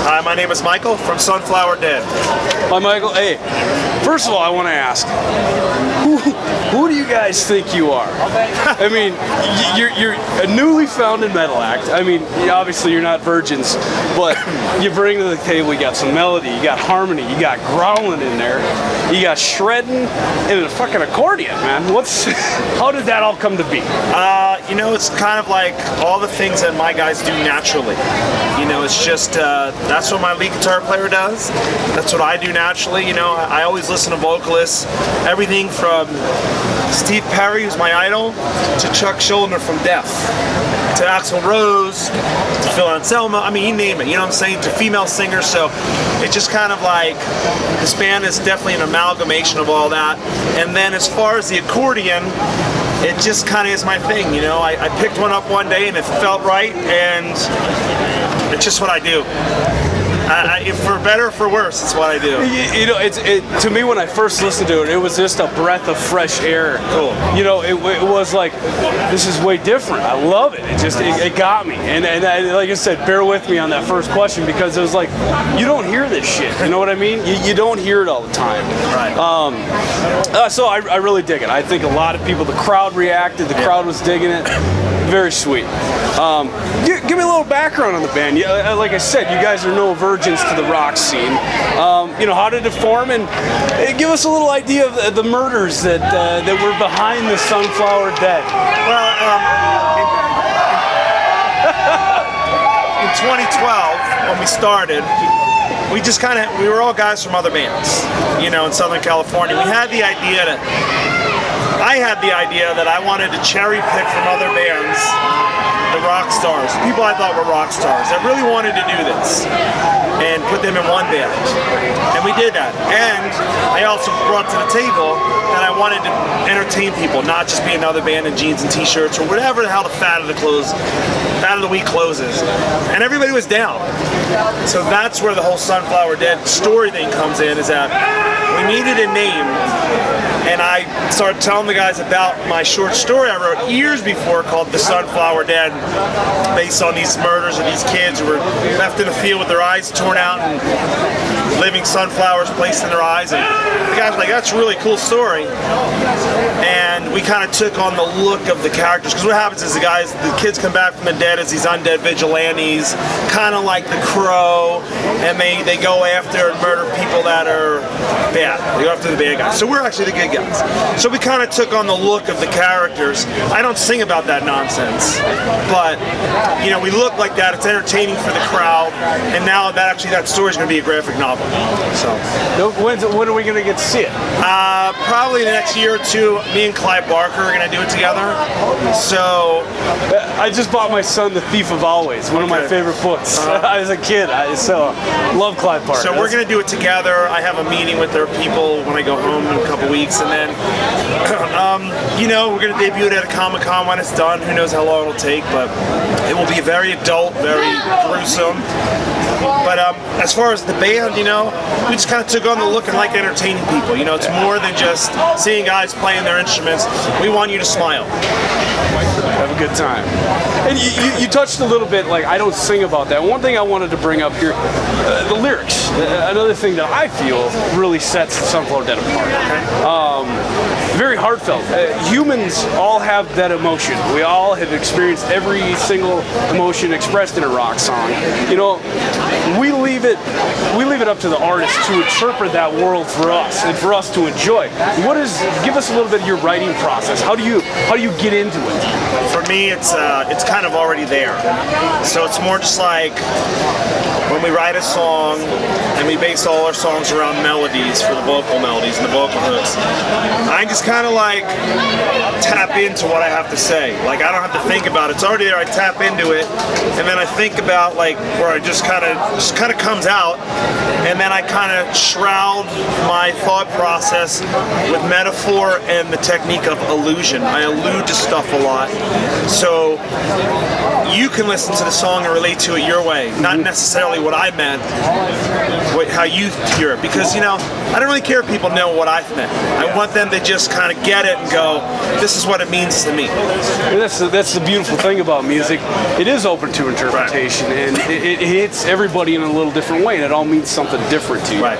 Hi, my name is Michael from Sunflower Dead. Hi, Michael. Hey, first of all, I want to ask, who do you guys think you are? I mean, you're a newly founded metal act. I mean, obviously you're not virgins, but you bring to the table, you got some melody, you got harmony, you got growling in there, you got shredding, and a fucking accordion, man. How did that all come to be? It's kind of like all the things that my guys do naturally. It's just, that's what my lead guitar player does. That's what I do naturally. I always listen to vocalists, everything from Steve Perry, who's my idol, to Chuck Schuldiner from Death, to Axl Rose, to Phil Anselmo. I mean, you name it, I'm saying, to female singers. So it's just kind of like, this band is definitely an amalgamation of all that. And then as far as the accordion, it just kind of is my thing, I picked one up one day and it felt right, and it's just what I do. For better or for worse, it's what I do. To me, when I first listened to it, it was just a breath of fresh air. Cool. It was like, this is way different. I love it. It got me. And like I said, bear with me on that first question, because it was like, you don't hear this shit. You know what I mean? You don't hear it all the time. Right. So I really dig it. I think a lot of people, the crowd reacted. The crowd was digging it. Very sweet. Give me a little background on the band. Like I said, you guys are no virgins to the rock scene. How did it form? And give us a little idea of the murders that were behind the Sunflower Dead. Well, in 2012, when we started, we were all guys from other bands, in Southern California. I had the idea that I wanted to cherry pick from other bands the rock stars, people I thought were rock stars that really wanted to do this, and put them in one band. And we did that. And I also brought to the table that I wanted to entertain people, not just be another band in jeans and t-shirts or whatever the hell the fad of the week closes. And everybody was down. So that's where the whole Sunflower Dead story thing comes in, is that we needed a name. And I started telling the guys about my short story I wrote years before called The Sunflower Dead, based on these murders of these kids who were left in the field with their eyes torn out and living sunflowers placed in their eyes. And the guys were like, that's a really cool story. And we kind of took on the look of the characters, because what happens is the kids come back from the dead as these undead vigilantes, kind of like The Crow, and they go after and murder people that are bad. They go after the bad guys. So we're actually the good guys. So we kind of took on the look of the characters. I don't sing about that nonsense, but we look like that. It's entertaining for the crowd, and now that story is going to be a graphic novel. So when are we going to get to see it? Probably the next year or two. Me and Clive Barker are going to do it together. So I just bought my son The Thief of Always, one of my favorite books. As a kid, so love Clive Barker. So we're going to do it together. I have a meeting with their people when I go home in a couple weeks, and then we're going to debut it at a Comic-Con when it's done. Who knows how long it'll take, but it will be very adult, very gruesome. But as far as the band, we just kind of took on the look and like entertaining people. It's more than just seeing guys playing their instruments. We want you to smile. Have a good time. And you touched a little bit, like, I don't sing about that. One thing I wanted to bring up here, the lyrics. Another thing that I feel really sets Sunflower Dead apart. Very heartfelt. Humans all have that emotion. We all have experienced every single emotion expressed in a rock song. We leave it up to the artist to interpret that world for us and for us to enjoy. Give us a little bit of your writing process. How do you get into it? For me, it's kind of already there. So it's more just like when we write a song and we base all our songs around melodies, for the vocal melodies and the vocal hooks. I just kind of like tap into what I have to say. Like, I don't have to think about it. It's already there. I tap into it, and then I think about like where I just kind of comes out, and then I kind of shroud my thought process with metaphor and the technique of allusion. I allude to stuff a lot, so you can listen to the song and relate to it your way, not necessarily necessarily what I meant, how you hear it. Because, I don't really care if people know what I've meant. I want them to just kind of get it and go, this is what it means to me. That's the beautiful thing about music. It is open to interpretation, right. And it hits everybody in a little different way, and it all means something different to you. Right.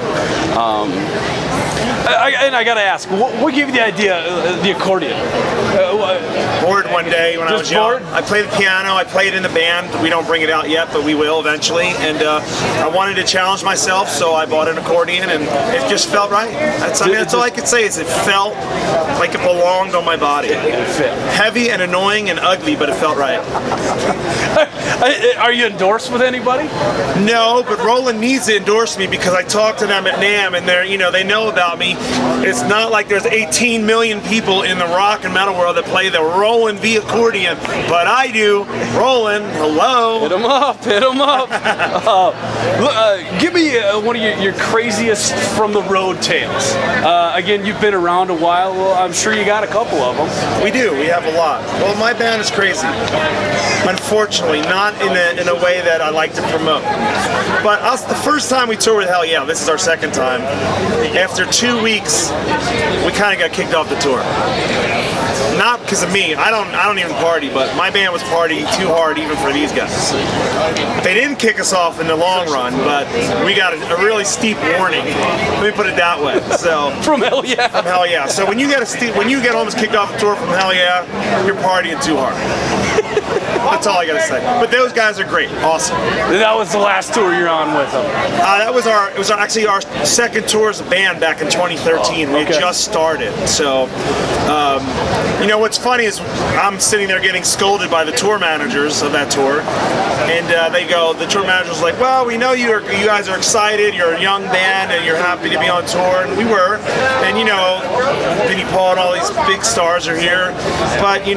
I got to ask, what gave you the idea, the accordion? Bored one day when I was young. I played the piano. I played in the band. We don't bring it out yet, but we will eventually. And I wanted to challenge myself, so I bought an accordion, and it just felt right. That's all I could say is it felt like it belonged on my body. It fit. Heavy and annoying and ugly, but it felt right. Are you endorsed with anybody? No, but Roland needs to endorse me because I talked to them at NAMM, and they know about me. It's not like there's 18 million people in the rock and metal world that play the Roland V accordion, but I do. Roland, hello. Hit him up, hit him up. Give me one of your craziest from the road tales. Again, you've been around a while. Well, I'm sure you got a couple of them. We do. We have a lot. Well, my band is crazy. Unfortunately, not in a way that I like to promote. But the first time we toured with Hell Yeah, this is our second time. After 2 weeks, we kind of got kicked off the tour. Not because of me. I don't even party, but my band was partying too hard even for these guys. They didn't kick us off in the long run, but we got a really steep warning. Let me put it that way. So from Hell Yeah. From Hell Yeah. So when you get almost kicked off the tour from Hell Yeah, you're partying too hard. That's all I gotta say. But those guys are great, awesome. That was the last tour you're on with them. It was actually our second tour as a band back in 2013. We had just started. So, what's funny is I'm sitting there getting scolded by the tour managers of that tour, and the tour manager's like, well, we know you guys are excited. You're a young band and you're happy to be on tour, and we were. And Vinnie Paul and all these big stars are here, but you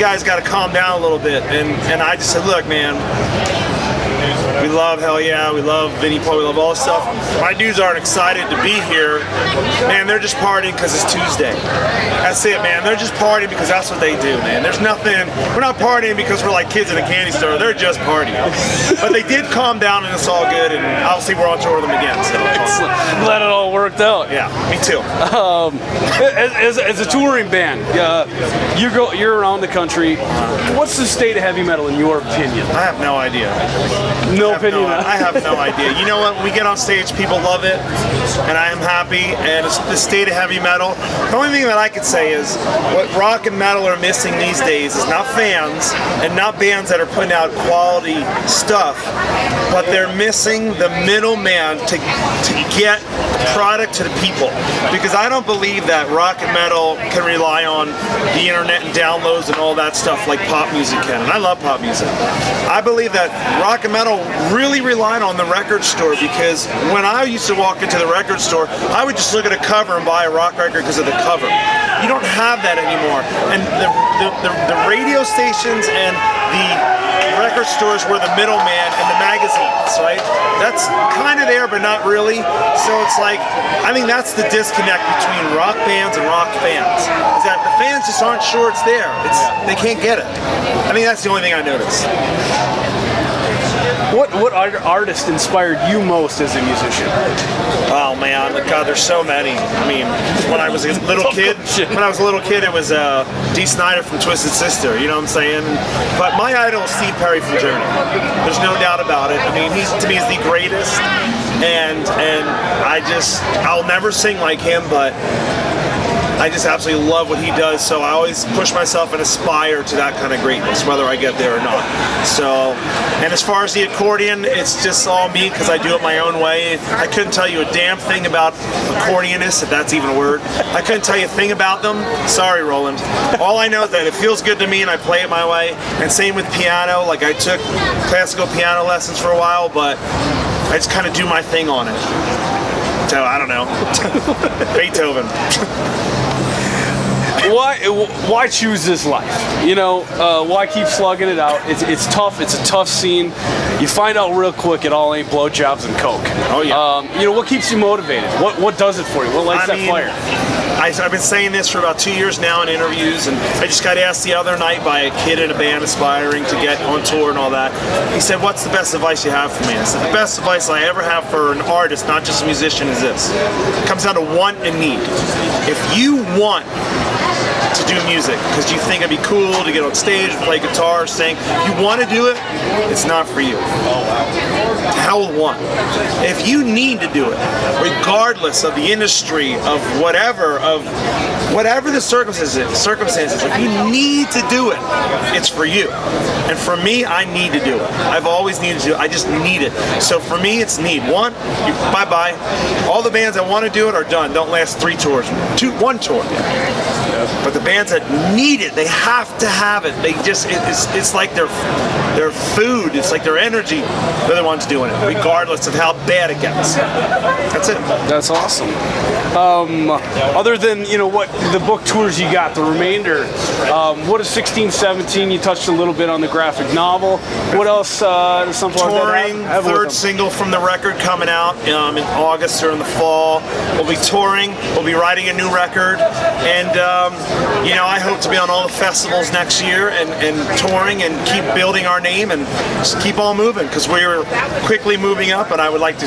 guys got to calm down a little bit. And I just said, look, man, we love Hell Yeah, we love Vinnie Paul, we love all this stuff. My dudes aren't excited to be here. Man, they're just partying because it's Tuesday. That's it, man. They're just partying because that's what they do, man. There's nothing, we're not partying because we're like kids in a candy store. They're just partying. But they did calm down and it's all good, and obviously we're on tour with them again. So glad it all worked out. Yeah, me too. As a touring band, you're around the country. What's the state of heavy metal in your opinion? I have no idea. No opinion. I have no idea. You know what? When we get on stage, people love it, and I am happy. And it's the state of heavy metal. The only thing that I could say is what rock and metal are missing these days is not fans and not bands that are putting out quality stuff, but they're missing the middleman to get product to the people. Because I don't believe that rock and metal can rely on the internet and downloads and all that stuff like pop music can. And I love pop music. I believe that rock and metal really relied on the record store, because when I used to walk into the record store, I would just look at a cover and buy a rock record because of the cover. You don't have that anymore. And the radio stations and the record stores were the middleman, and the magazines, right? That's kind of there, but not really. So it's like, I think that's the disconnect between rock bands and rock fans, is that the fans just aren't sure it's there. They can't get it. I think that's the only thing I noticed. What artist inspired you most as a musician? Oh man, God, there's so many. I mean, when I was a little kid, it was Dee Snider from Twisted Sister. You know what I'm saying? But my idol is Steve Perry from Journey. There's no doubt about it. I mean, to me, he's the greatest, and I'll never sing like him, but I just absolutely love what he does, so I always push myself and aspire to that kind of greatness, whether I get there or not. So, and as far as the accordion, it's just all me because I do it my own way. I couldn't tell you a damn thing about accordionists, if that's even a word. I couldn't tell you a thing about them. Sorry, Roland. All I know is that it feels good to me and I play it my way. And same with piano. Like, I took classical piano lessons for a while, but I just kind of do my thing on it. So, I don't know. Beethoven. why choose this life? You know, why keep slugging it out? It's tough. It's a tough scene. You find out real quick it all ain't blowjobs and coke. Oh yeah. You know, what keeps you motivated? What does it for you? What lights that fire? I've been saying this for about 2 years now in interviews, and I just got asked the other night by a kid in a band aspiring to get on tour and all that. He said, "What's the best advice you have for me?" I said, "The best advice I ever have for an artist, not just a musician, is this. It comes down to want and need. If you want to do music because you think it'd be cool to get on stage, play guitar, sing, you want to do it, it's not for you. To hell with want. If you need to do it, regardless of the industry, of whatever the circumstances, if you need to do it, it's for you. And for me, I need to do it. I've always needed to do it. I just need it. So for me, it's need. One, bye-bye. All the bands that want to do it are done. Don't last 3 tours. 1 tour. But the bands that need it, they have to have it. They just, it's like their food. It's like their energy. They're the ones doing it, regardless of how bad it gets. That's it. That's awesome. Other than, you know, what the book tours you got, the remainder, what is 1617? You touched a little bit on the graphic novel. What else does Sunflower Touring, Dead have? third single from the record coming out in August or in the fall. We'll be touring, we'll be writing a new record, and you know, I hope to be on all the festivals next year and touring and keep building our name and just keep on moving, because we're quickly moving up, and I would like to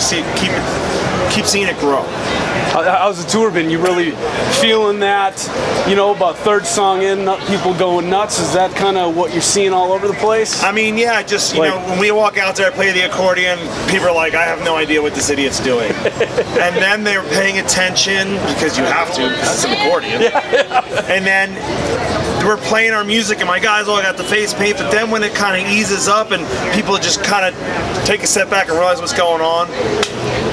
keep seeing it grow. How's the tour been? You really feeling that, you know, about third song in, people going nuts? Is that kind of what you're seeing all over the place? I mean, yeah, just, you know, when we walk out there, play the accordion, people are like, I have no idea what this idiot's doing. And then they're paying attention, because you have to, because it's an accordion. And then we're playing our music, and my guys all got the face paint, but then when it kind of eases up and people just kind of take a step back and realize what's going on,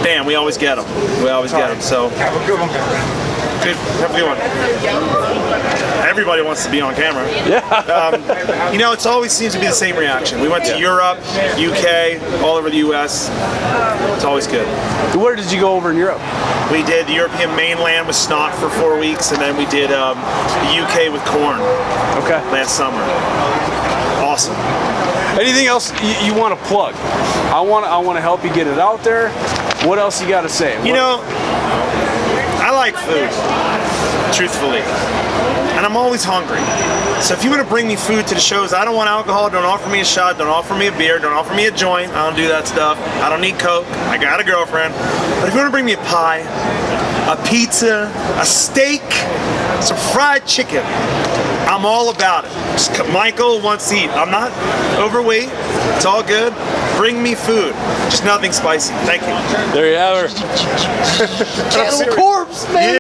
bam, we always get them. We always get them. So Have a good one. good, have a good one. Everybody wants to be on camera. Yeah. You know, it always seems to be the same reaction. We went to Europe, UK, all over the US. It's always good. Where did you go over in Europe? We did the European mainland with Snot for 4 weeks, and then we did the UK with Korn last summer. Awesome. Anything else you want to plug? I want to help you get it out there. What else you got to say? You know, I like food, truthfully, and I'm always hungry. So if you want to bring me food to the shows, I don't want alcohol. Don't offer me a shot. Don't offer me a beer. Don't offer me a joint. I don't do that stuff. I don't need Coke. I got a girlfriend. But if you want to bring me a pie, a pizza, a steak, some fried chicken, I'm all about it. Michael wants to eat. I'm not overweight. It's all good. Bring me food. Just nothing spicy. Thank you. There you have her. Cannibal corpse, man.